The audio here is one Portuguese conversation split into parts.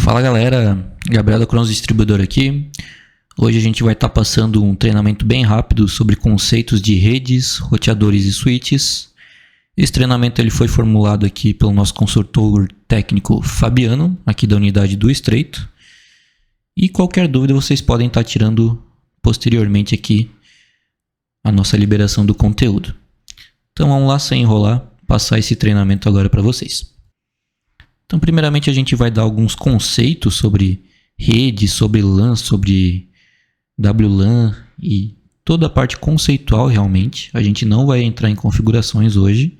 Fala galera, Gabriel da Cronos Distribuidor aqui. Hoje a gente vai estar passando um treinamento bem rápido sobre conceitos de redes, roteadores e switches. Esse treinamento ele foi formulado aqui pelo nosso consultor técnico Fabiano, aqui da unidade do Estreito. E qualquer dúvida vocês podem estar tirando posteriormente aqui a nossa liberação do conteúdo. Então vamos lá, sem enrolar, passar esse treinamento agora para vocês. Então, primeiramente, a gente vai dar alguns conceitos sobre rede, sobre LAN, sobre WLAN e toda a parte conceitual realmente. A gente não vai entrar em configurações hoje,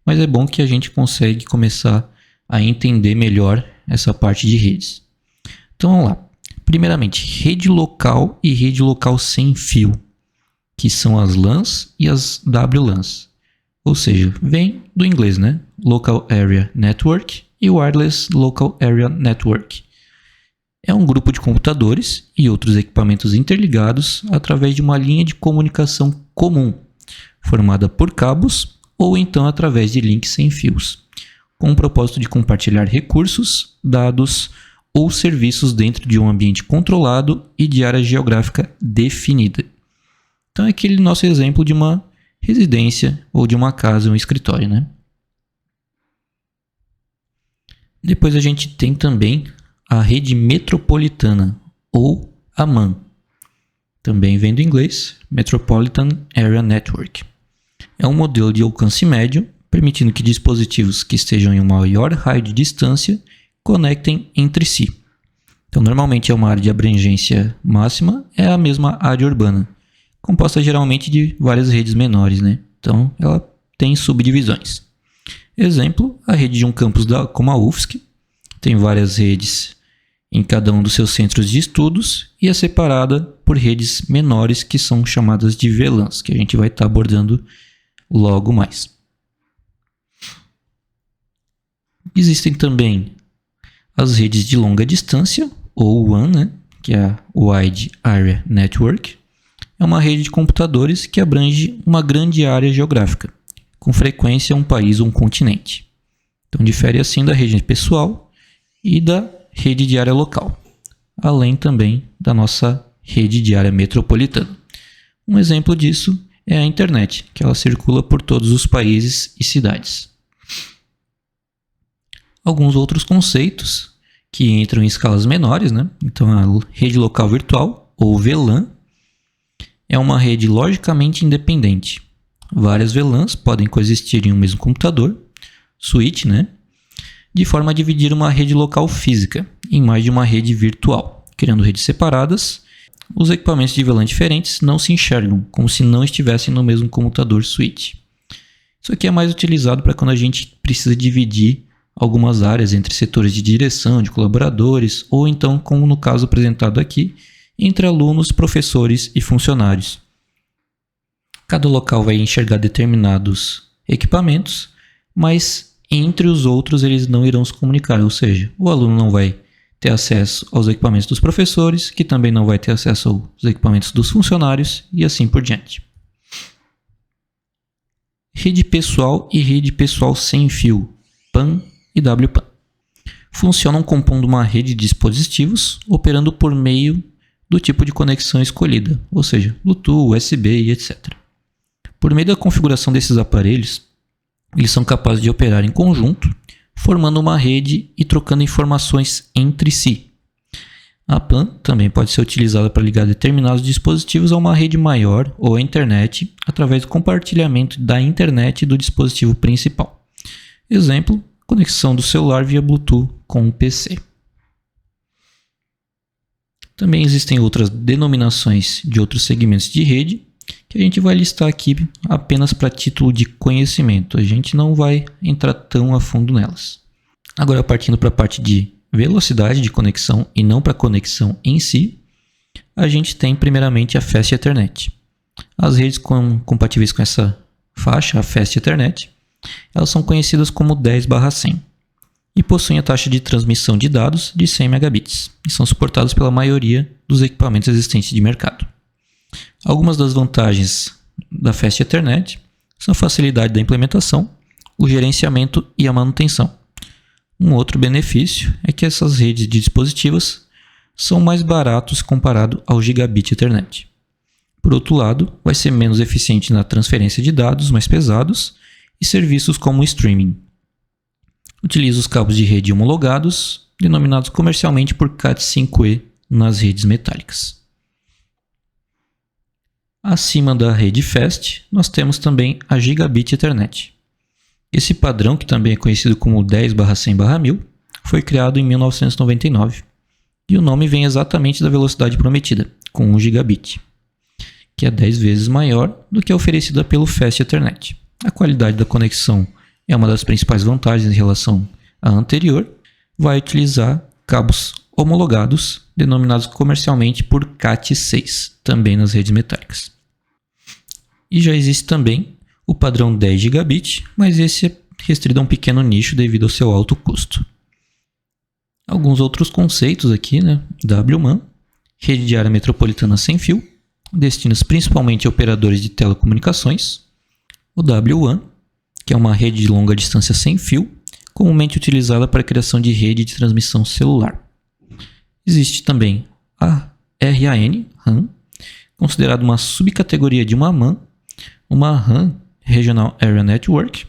mas é bom que a gente consegue começar a entender melhor essa parte de redes. Então, vamos lá. Primeiramente, rede local e rede local sem fio, que são as LANs e as WLANs. Ou seja, vem do inglês, né? Local Area Network e Wireless Local Area Network. É um grupo de computadores e outros equipamentos interligados através de uma linha de comunicação comum, formada por cabos ou então através de links sem fios, com o propósito de compartilhar recursos, dados ou serviços dentro de um ambiente controlado e de área geográfica definida. Então é aquele nosso exemplo de uma residência ou de uma casa, um escritório, né? Depois a gente tem também a rede metropolitana, ou a MAN. Também vem do inglês, Metropolitan Area Network. É um modelo de alcance médio, permitindo que dispositivos que estejam em um maior raio de distância conectem entre si. Então, normalmente é uma área de abrangência máxima, é a mesma área urbana, composta geralmente de várias redes menores, né? Então, ela tem subdivisões. Exemplo, a rede de um campus como a UFSC, tem várias redes em cada um dos seus centros de estudos e é separada por redes menores que são chamadas de VLANs, que a gente vai estar abordando logo mais. Existem também as redes de longa distância, ou WAN, né? Que é a Wide Area Network. É uma rede de computadores que abrange uma grande área geográfica, com frequência um país ou um continente. Então, difere assim da rede pessoal e da rede de área local, além também da nossa rede de área metropolitana. Um exemplo disso é a internet, que ela circula por todos os países e cidades. Alguns outros conceitos que entram em escalas menores, né? Então, a rede local virtual, ou VLAN, é uma rede logicamente independente. Várias VLANs podem coexistir em um mesmo computador, switch, né? De forma a dividir uma rede local física em mais de uma rede virtual, criando redes separadas. Os equipamentos de VLAN diferentes não se enxergam, como se não estivessem no mesmo computador switch. Isso aqui é mais utilizado para quando a gente precisa dividir algumas áreas entre setores de direção, de colaboradores, ou então, como no caso apresentado aqui, entre alunos, professores e funcionários. Cada local vai enxergar determinados equipamentos, mas entre os outros eles não irão se comunicar, ou seja, o aluno não vai ter acesso aos equipamentos dos professores, que também não vai ter acesso aos equipamentos dos funcionários e assim por diante. Rede pessoal e rede pessoal sem fio, PAN e WPAN. Funcionam compondo uma rede de dispositivos operando por meio do tipo de conexão escolhida, ou seja, Bluetooth, USB e etc. Por meio da configuração desses aparelhos, eles são capazes de operar em conjunto, formando uma rede e trocando informações entre si. A PAN também pode ser utilizada para ligar determinados dispositivos a uma rede maior ou à internet através do compartilhamento da internet do dispositivo principal. Exemplo, conexão do celular via Bluetooth com o PC. Também existem outras denominações de outros segmentos de rede, que a gente vai listar aqui apenas para título de conhecimento. A gente não vai entrar tão a fundo nelas. Agora, partindo para a parte de velocidade de conexão e não para a conexão em si, a gente tem primeiramente a Fast Ethernet. As redes compatíveis com essa faixa, a Fast Ethernet, elas são conhecidas como 10/100 e possuem a taxa de transmissão de dados de 100 megabits e são suportados pela maioria dos equipamentos existentes de mercado. Algumas das vantagens da Fast Ethernet são a facilidade da implementação, o gerenciamento e a manutenção. Um outro benefício é que essas redes de dispositivos são mais baratos comparado ao Gigabit Ethernet. Por outro lado, vai ser menos eficiente na transferência de dados mais pesados e serviços como o streaming. Utiliza os cabos de rede homologados, denominados comercialmente por Cat5e nas redes metálicas. Acima da rede Fast, nós temos também a Gigabit Ethernet. Esse padrão, que também é conhecido como 10/100/1000, foi criado em 1999 e o nome vem exatamente da velocidade prometida, com 1 gigabit, que é 10 vezes maior do que a oferecida pelo Fast Ethernet. A qualidade da conexão é uma das principais vantagens em relação à anterior. Vai utilizar cabos homologados, denominados comercialmente por Cat6, também nas redes metálicas. E já existe também o padrão 10 gigabit, mas esse é restrito a um pequeno nicho devido ao seu alto custo. Alguns outros conceitos aqui, né? WMAN, rede de área metropolitana sem fio, destinos principalmente a operadores de telecomunicações. O WWAN, que é uma rede de longa distância sem fio, comumente utilizada para a criação de rede de transmissão celular. Existe também a RAN, considerada uma subcategoria de uma MAN. Uma RAN, Regional Area Network,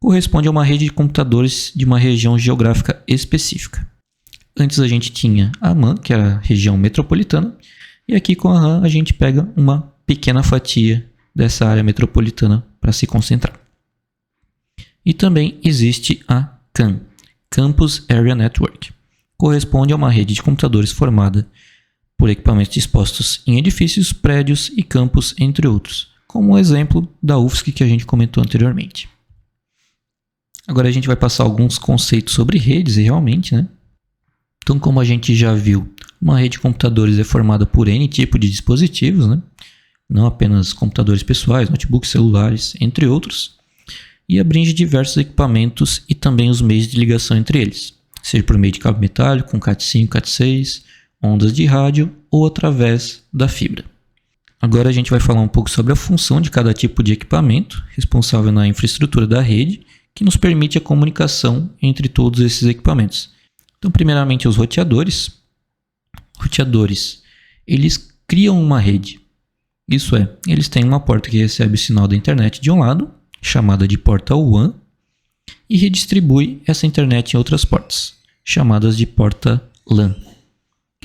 corresponde a uma rede de computadores de uma região geográfica específica. Antes a gente tinha a MAN, que era a região metropolitana, e aqui com a RAN a gente pega uma pequena fatia dessa área metropolitana para se concentrar. E também existe a CAN, Campus Area Network. Corresponde a uma rede de computadores formada por equipamentos dispostos em edifícios, prédios e campos, entre outros, como o exemplo da UFSC que a gente comentou anteriormente. Agora a gente vai passar alguns conceitos sobre redes e realmente, né? Então, como a gente já viu, uma rede de computadores é formada por N tipo de dispositivos, né? Não apenas computadores pessoais, notebooks, celulares, entre outros, e abrange diversos equipamentos e também os meios de ligação entre eles, seja por meio de cabo metálico, com Cat5, Cat6, ondas de rádio ou através da fibra. Agora a gente vai falar um pouco sobre a função de cada tipo de equipamento responsável na infraestrutura da rede, que nos permite a comunicação entre todos esses equipamentos. Então, primeiramente, os roteadores. Roteadores, eles criam uma rede. Isso é, eles têm uma porta que recebe o sinal da internet de um lado, chamada de porta WAN, e redistribui essa internet em outras portas, chamadas de porta LAN.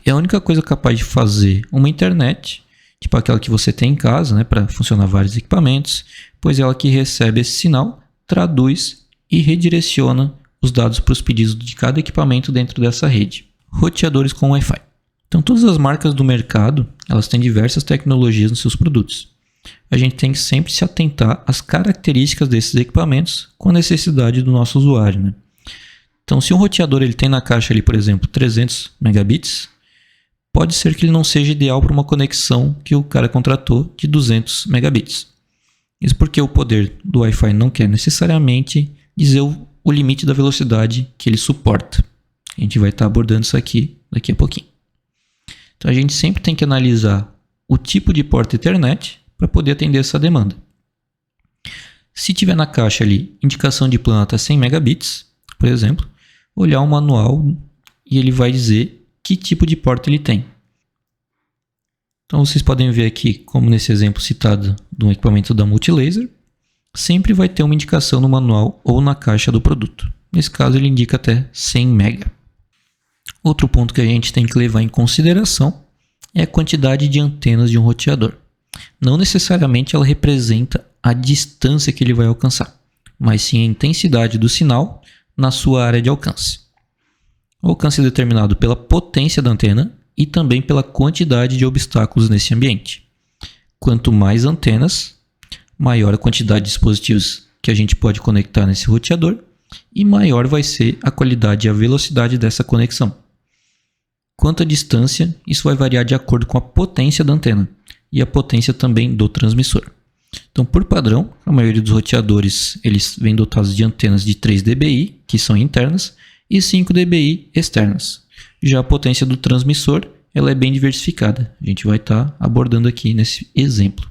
É a única coisa capaz de fazer uma internet, tipo aquela que você tem em casa, né, para funcionar vários equipamentos, pois ela que recebe esse sinal, traduz e redireciona os dados para os pedidos de cada equipamento dentro dessa rede. Roteadores com Wi-Fi. Então, todas as marcas do mercado, elas têm diversas tecnologias nos seus produtos. A gente tem que sempre se atentar às características desses equipamentos com a necessidade do nosso usuário, né? Então, se um roteador ele tem na caixa ali, por exemplo, 300 megabits, pode ser que ele não seja ideal para uma conexão que o cara contratou de 200 megabits. Isso porque o poder do Wi-Fi não quer necessariamente dizer o limite da velocidade que ele suporta. A gente vai estar abordando isso aqui daqui a pouquinho. Então a gente sempre tem que analisar o tipo de porta Ethernet para poder atender essa demanda. Se tiver na caixa ali indicação de plano até 100 megabits, por exemplo, olhar o manual e ele vai dizer que tipo de porta ele tem. Então vocês podem ver aqui, como nesse exemplo citado do equipamento da Multilaser, sempre vai ter uma indicação no manual ou na caixa do produto. Nesse caso ele indica até 100 MB. Outro ponto que a gente tem que levar em consideração é a quantidade de antenas de um roteador. Não necessariamente ela representa a distância que ele vai alcançar, mas sim a intensidade do sinal na sua área de alcance. O alcance é determinado pela potência da antena e também pela quantidade de obstáculos nesse ambiente. Quanto mais antenas, maior a quantidade de dispositivos que a gente pode conectar nesse roteador e maior vai ser a qualidade e a velocidade dessa conexão. Quanto à distância, isso vai variar de acordo com a potência da antena e a potência também do transmissor. Então, por padrão, a maioria dos roteadores eles vêm dotados de antenas de 3 dBi, que são internas, e 5 dBi externas. Já a potência do transmissor ela é bem diversificada. A gente vai estar abordando aqui nesse exemplo.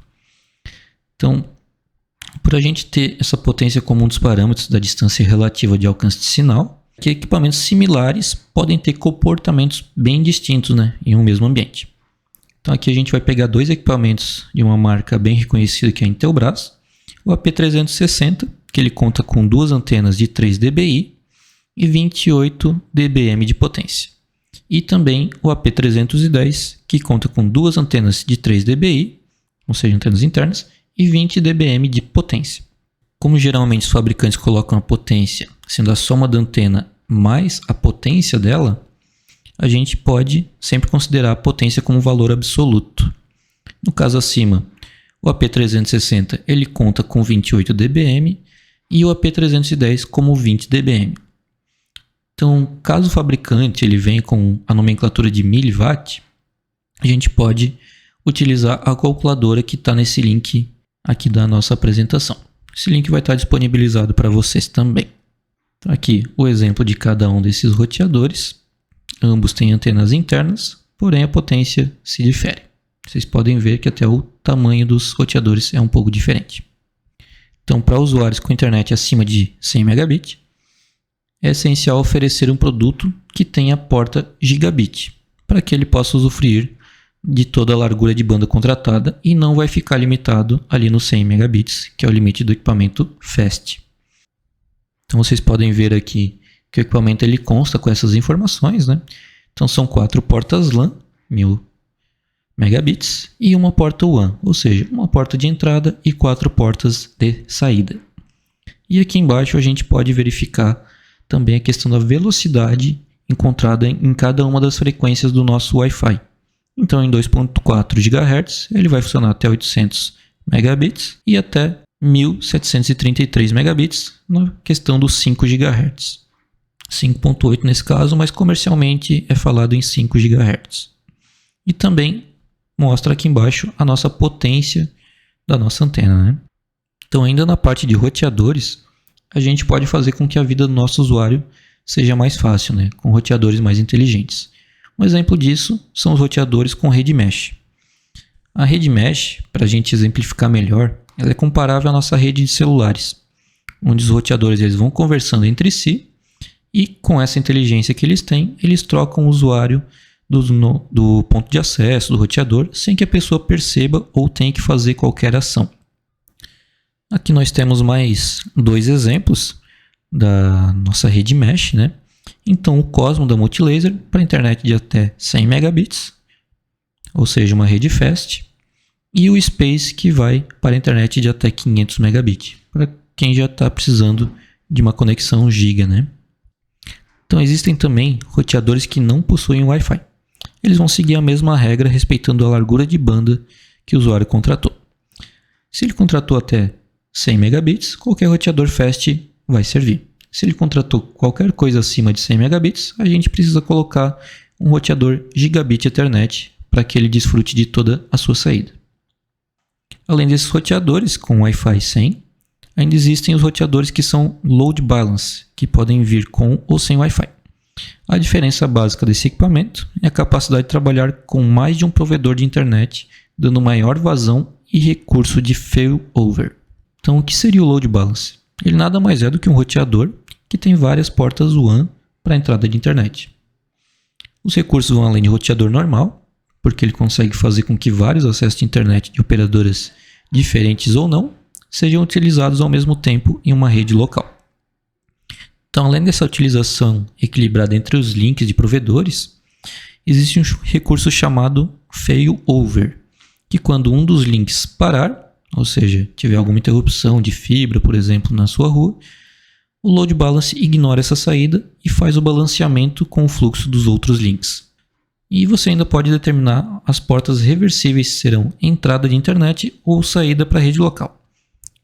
Então, por a gente ter essa potência como um dos parâmetros da distância relativa de alcance de sinal, que equipamentos similares podem ter comportamentos bem distintos, né, em um mesmo ambiente. Então aqui a gente vai pegar dois equipamentos de uma marca bem reconhecida que é a Intelbras, o AP360, que ele conta com duas antenas de 3 dBi e 28 dBm de potência. E também o AP310, que conta com duas antenas de 3 dBi, ou seja, antenas internas, e 20 dBm de potência. Como geralmente os fabricantes colocam a potência sendo a soma da antena mais a potência dela, a gente pode sempre considerar a potência como valor absoluto. No caso acima, o AP360 ele conta com 28 dBm e o AP310 como 20 dBm. Então, caso o fabricante ele venha com a nomenclatura de miliwatt, a gente pode utilizar a calculadora que está nesse link aqui da nossa apresentação. Esse link vai estar disponibilizado para vocês também. Então, aqui o exemplo de cada um desses roteadores. Ambos têm antenas internas, porém a potência se difere. Vocês podem ver que até o tamanho dos roteadores é um pouco diferente. Então, para usuários com internet acima de 100 megabit, é essencial oferecer um produto que tenha porta gigabit, para que ele possa usufruir de toda a largura de banda contratada e não vai ficar limitado ali nos 100 megabits, que é o limite do equipamento Fast. Então vocês podem ver aqui que o equipamento ele consta com essas informações, né? Então são 4 portas LAN, 1000 megabits, e uma porta WAN, ou seja, uma porta de entrada e 4 portas de saída. E aqui embaixo a gente pode verificar também a questão da velocidade encontrada em cada uma das frequências do nosso Wi-Fi. Então, em 2.4 GHz, ele vai funcionar até 800 megabits e até 1733 megabits na questão dos 5 GHz. 5.8 nesse caso, mas comercialmente é falado em 5 GHz. E também mostra aqui embaixo a nossa potência da nossa antena, né? Então, ainda na parte de roteadores, a gente pode fazer com que a vida do nosso usuário seja mais fácil, né? Com roteadores mais inteligentes. Um exemplo disso são os roteadores com rede mesh. A rede mesh, para a gente exemplificar melhor, ela é comparável à nossa rede de celulares, onde os roteadores eles vão conversando entre si e com essa inteligência que eles têm, eles trocam o usuário do ponto de acesso do roteador sem que a pessoa perceba ou tenha que fazer qualquer ação. Aqui nós temos mais dois exemplos da nossa rede mesh, né? Então, o Cosmo da Multilaser para internet de até 100 megabits, ou seja, uma rede fast, e o Space que vai para a internet de até 500 megabits, para quem já está precisando de uma conexão giga, né? Então, existem também roteadores que não possuem Wi-Fi. Eles vão seguir a mesma regra respeitando a largura de banda que o usuário contratou. Se ele contratou até 100 megabits, qualquer roteador fast vai servir. Se ele contratou qualquer coisa acima de 100 megabits, a gente precisa colocar um roteador Gigabit Ethernet para que ele desfrute de toda a sua saída. Além desses roteadores com Wi-Fi 100, ainda existem os roteadores que são Load Balance, que podem vir com ou sem Wi-Fi. A diferença básica desse equipamento é a capacidade de trabalhar com mais de um provedor de internet, dando maior vazão e recurso de failover. Então, o que seria o Load Balance? Ele nada mais é do que um roteador que tem várias portas WAN para a entrada de internet. Os recursos vão além de roteador normal, porque ele consegue fazer com que vários acessos de internet de operadoras diferentes ou não sejam utilizados ao mesmo tempo em uma rede local. Então, além dessa utilização equilibrada entre os links de provedores, existe um recurso chamado failover, que quando um dos links parar, ou seja, tiver alguma interrupção de fibra, por exemplo, na sua rua, o load balance ignora essa saída e faz o balanceamento com o fluxo dos outros links. E você ainda pode determinar as portas reversíveis se serão entrada de internet ou saída para a rede local.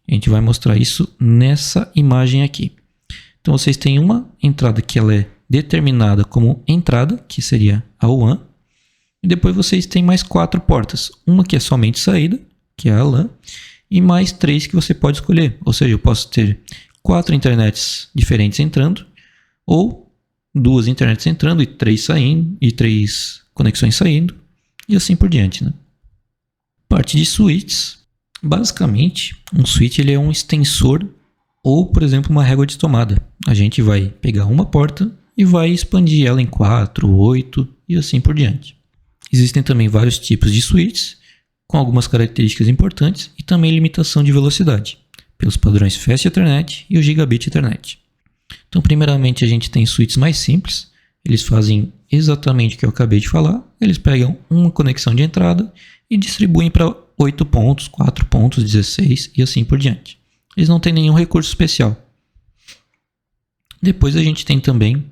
A gente vai mostrar isso nessa imagem aqui. Então vocês têm uma entrada que ela é determinada como entrada, que seria a WAN, e depois vocês têm mais 4 portas, uma que é somente saída, que é a LAN, e mais 3 que você pode escolher. Ou seja, eu posso ter 4 internets diferentes entrando, ou 2 internets entrando e 3 saindo, e 3 conexões saindo, e assim por diante, né? Parte de switches. Basicamente, um switch ele é um extensor Ou, por exemplo, uma régua de tomada. A gente vai pegar uma porta e vai expandir ela em 4, 8 e assim por diante. Existem também vários tipos de switches, com algumas características importantes e também limitação de velocidade, pelos padrões Fast Ethernet e o Gigabit Ethernet. Então, primeiramente, a gente tem switches mais simples. Eles fazem exatamente o que eu acabei de falar. Eles pegam uma conexão de entrada e distribuem para 8 pontos, 4 pontos, 16 e assim por diante. Eles não têm nenhum recurso especial. Depois a gente tem também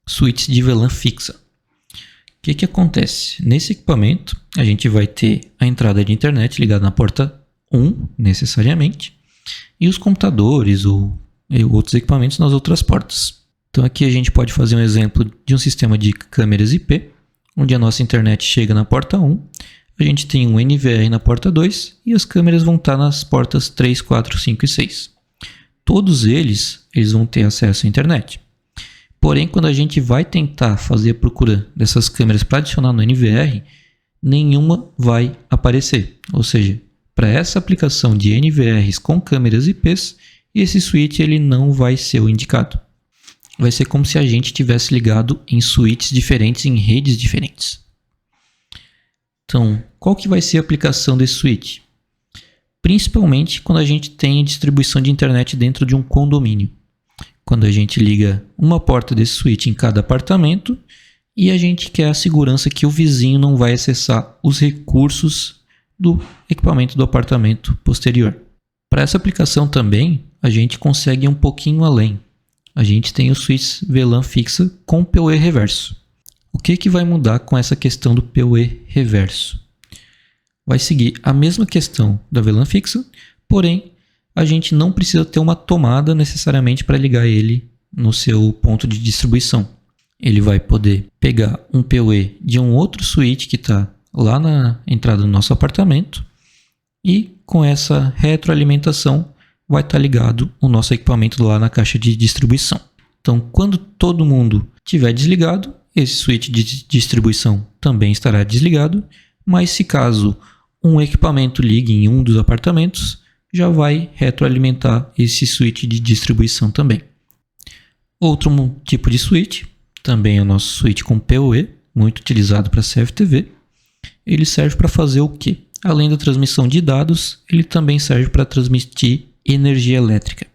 switches de VLAN fixa. O que acontece? Nesse equipamento, a gente vai ter a entrada de internet ligada na porta 1, necessariamente, e os computadores ou outros equipamentos nas outras portas. Então aqui a gente pode fazer um exemplo de um sistema de câmeras IP, onde a nossa internet chega na porta 1, a gente tem um NVR na porta 2 e as câmeras vão estar nas portas 3, 4, 5 e 6. Todos eles vão ter acesso à internet. Porém, quando a gente vai tentar fazer a procura dessas câmeras para adicionar no NVR, nenhuma vai aparecer. Ou seja, para essa aplicação de NVRs com câmeras IPs, esse switch ele não vai ser o indicado. Vai ser como se a gente tivesse ligado em switches diferentes, em redes diferentes. Então, qual que vai ser a aplicação desse switch? Principalmente quando a gente tem distribuição de internet dentro de um condomínio. Quando a gente liga uma porta desse switch em cada apartamento e a gente quer a segurança que o vizinho não vai acessar os recursos do equipamento do apartamento posterior. Para essa aplicação também, a gente consegue ir um pouquinho além. A gente tem o switch VLAN fixa com PoE reverso. O que vai mudar com essa questão do PoE reverso? Vai seguir a mesma questão da VLAN fixa, porém a gente não precisa ter uma tomada necessariamente para ligar ele no seu ponto de distribuição. Ele vai poder pegar um PoE de um outro switch que está lá na entrada do nosso apartamento e com essa retroalimentação vai estar ligado o nosso equipamento lá na caixa de distribuição. Então, quando todo mundo estiver desligado, esse switch de distribuição também estará desligado, mas se caso um equipamento ligue em um dos apartamentos, já vai retroalimentar esse switch de distribuição também. Outro tipo de switch, também é o nosso switch com PoE, muito utilizado para CFTV. Ele serve para fazer o quê? Além da transmissão de dados, ele também serve para transmitir energia elétrica.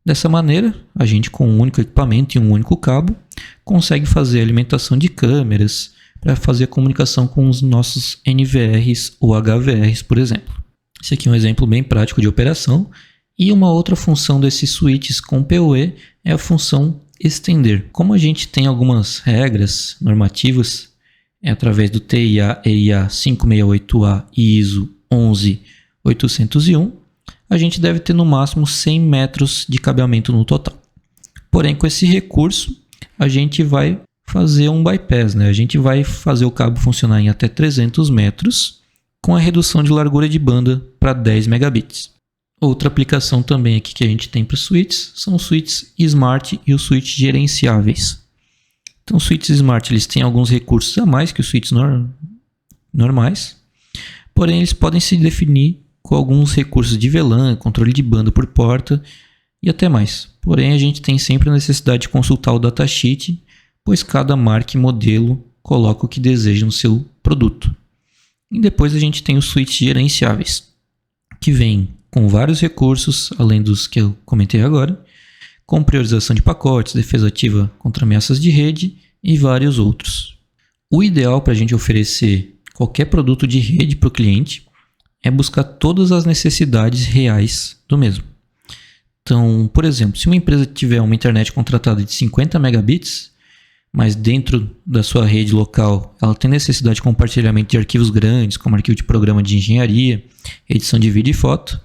Dessa maneira, a gente com um único equipamento e um único cabo, consegue fazer a alimentação de câmeras para fazer a comunicação com os nossos NVRs ou HVRs, por exemplo. Esse aqui é um exemplo bem prático de operação. E uma outra função desses switches com PoE é a função estender. Como a gente tem algumas regras normativas, através do TIA-EIA 568A e ISO 11801, a gente deve ter no máximo 100 metros de cabeamento no total. Porém, com esse recurso, a gente vai fazer um bypass, né? A gente vai fazer o cabo funcionar em até 300 metros, com a redução de largura de banda para 10 megabits. Outra aplicação também aqui que a gente tem para os switches são os switches Smart e os switches gerenciáveis. Então, os switches Smart eles têm alguns recursos a mais que os switches normais, porém eles podem se definir com alguns recursos de VLAN, controle de banda por porta e até mais. Porém, a gente tem sempre a necessidade de consultar o datasheet, pois cada marca e modelo coloca o que deseja no seu produto. E depois a gente tem os switches gerenciáveis, que vêm com vários recursos, além dos que eu comentei agora, com priorização de pacotes, defesa ativa contra ameaças de rede e vários outros. O ideal para a gente oferecer qualquer produto de rede para o cliente é buscar todas as necessidades reais do mesmo. Então, por exemplo, se uma empresa tiver uma internet contratada de 50 megabits, mas dentro da sua rede local ela tem necessidade de compartilhamento de arquivos grandes, como arquivo de programa de engenharia, edição de vídeo e foto,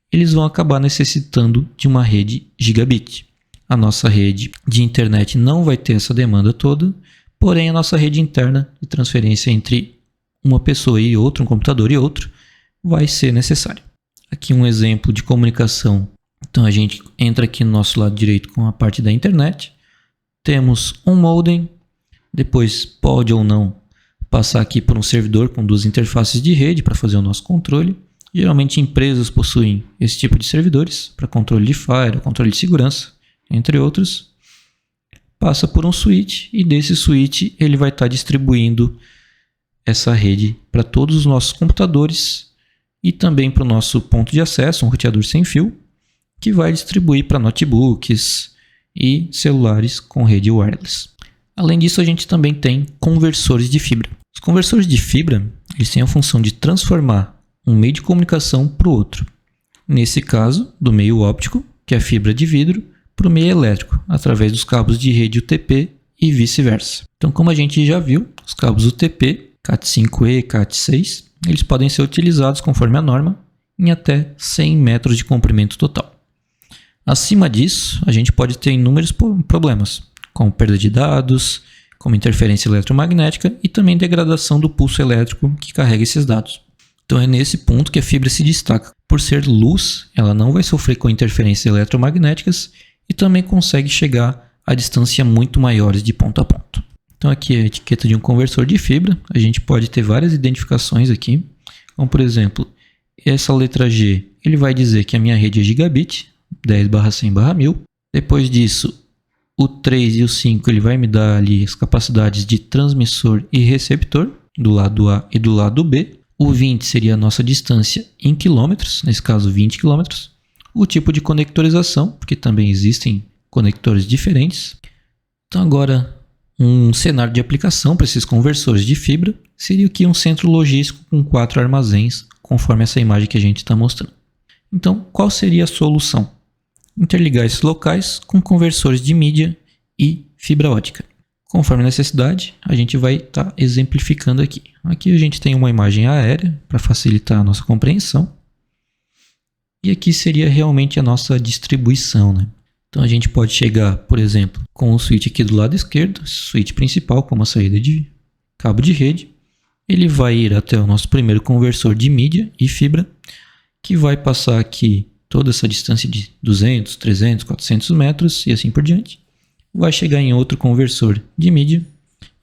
eles vão acabar necessitando de uma rede gigabit. A nossa rede de internet não vai ter essa demanda toda, porém a nossa rede interna de transferência entre uma pessoa e outra, um computador e outro, vai ser necessário. Aqui um exemplo de comunicação. Então a gente entra aqui no nosso lado direito com a parte da internet. Temos um modem, depois pode ou não passar aqui por um servidor com duas interfaces de rede para fazer o nosso controle. Geralmente empresas possuem esse tipo de servidores para controle de firewall, controle de segurança, entre outros. Passa por um switch e desse switch ele vai estar distribuindo essa rede para todos os nossos computadores e também para o nosso ponto de acesso, um roteador sem fio, que vai distribuir para notebooks e celulares com rede wireless. Além disso, a gente também tem conversores de fibra. Os conversores de fibra eles têm a função de transformar um meio de comunicação para o outro. Nesse caso, do meio óptico, que é a fibra de vidro, para o meio elétrico, através dos cabos de rede UTP e vice-versa. Então, como a gente já viu, os cabos UTP, Cat5e e Cat6, eles podem ser utilizados conforme a norma em até 100 metros de comprimento total. Acima disso, a gente pode ter inúmeros problemas, como perda de dados, como interferência eletromagnética e também degradação do pulso elétrico que carrega esses dados. Então é nesse ponto que a fibra se destaca. Por ser luz, ela não vai sofrer com interferências eletromagnéticas e também consegue chegar a distâncias muito maiores de ponto a ponto. Então aqui é a etiqueta de um conversor de fibra. A gente pode ter várias identificações aqui. Como por exemplo, essa letra G, ele vai dizer que a minha rede é gigabit, 10/100/1000. Depois disso, o 3 e o 5 ele vai me dar ali as capacidades de transmissor e receptor do lado A e do lado B. O 20 seria a nossa distância em quilômetros, nesse caso 20 quilômetros. O tipo de conectorização, porque também existem conectores diferentes. Então agora, um cenário de aplicação para esses conversores de fibra seria aqui um centro logístico com 4 armazéns, conforme essa imagem que a gente está mostrando. Então, qual seria a solução? Interligar esses locais com conversores de mídia e fibra ótica. Conforme a necessidade, a gente vai estar exemplificando aqui. Aqui a gente tem uma imagem aérea para facilitar a nossa compreensão. E aqui seria realmente a nossa distribuição, né? Então a gente pode chegar, por exemplo, com o switch aqui do lado esquerdo, switch principal com uma saída de cabo de rede. Ele vai ir até o nosso primeiro conversor de mídia e fibra, que vai passar aqui toda essa distância de 200, 300, 400 metros e assim por diante. Vai chegar em outro conversor de mídia,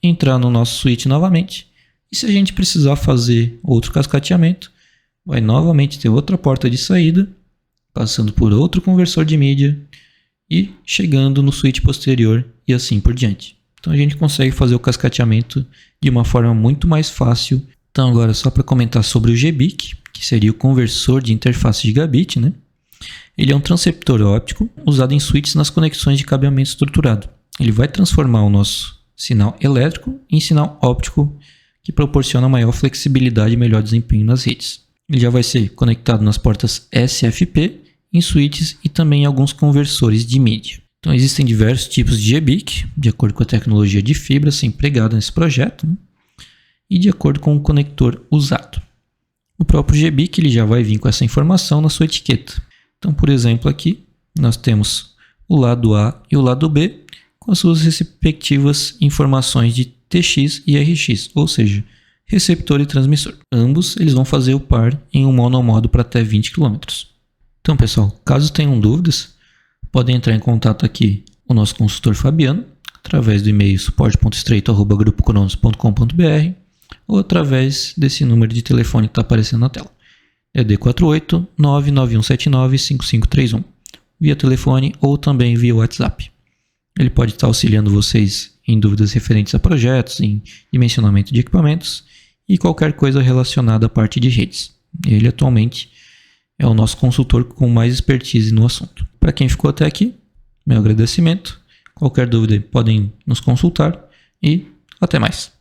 entrar no nosso switch novamente. E se a gente precisar fazer outro cascateamento, vai novamente ter outra porta de saída, passando por outro conversor de mídia e chegando no switch posterior e assim por diante. Então a gente consegue fazer o cascateamento de uma forma muito mais fácil. Então agora só para comentar sobre o GBIC, que seria o conversor de interface gigabit, né? Ele é um transceptor óptico usado em switches nas conexões de cabeamento estruturado. Ele vai transformar o nosso sinal elétrico em sinal óptico, que proporciona maior flexibilidade e melhor desempenho nas redes. Ele já vai ser conectado nas portas SFP, em switches e também em alguns conversores de mídia. Então existem diversos tipos de GBIC, de acordo com a tecnologia de fibra ser empregada nesse projeto, né? E de acordo com o conector usado. O próprio GBIC ele já vai vir com essa informação na sua etiqueta. Então, por exemplo, aqui nós temos o lado A e o lado B com as suas respectivas informações de TX e RX, ou seja, receptor e transmissor. Ambos eles vão fazer o par em um monomodo para até 20 km. Então, pessoal, caso tenham dúvidas, podem entrar em contato aqui o nosso consultor Fabiano, através do e-mail suporte.estreito@grupocronos.com.br ou através desse número de telefone que está aparecendo na tela. ED 48 99179 5531, via telefone ou também via WhatsApp. Ele pode estar auxiliando vocês em dúvidas referentes a projetos, em dimensionamento de equipamentos e qualquer coisa relacionada à parte de redes. Ele atualmente é o nosso consultor com mais expertise no assunto. Para quem ficou até aqui, meu agradecimento. Qualquer dúvida podem nos consultar e até mais.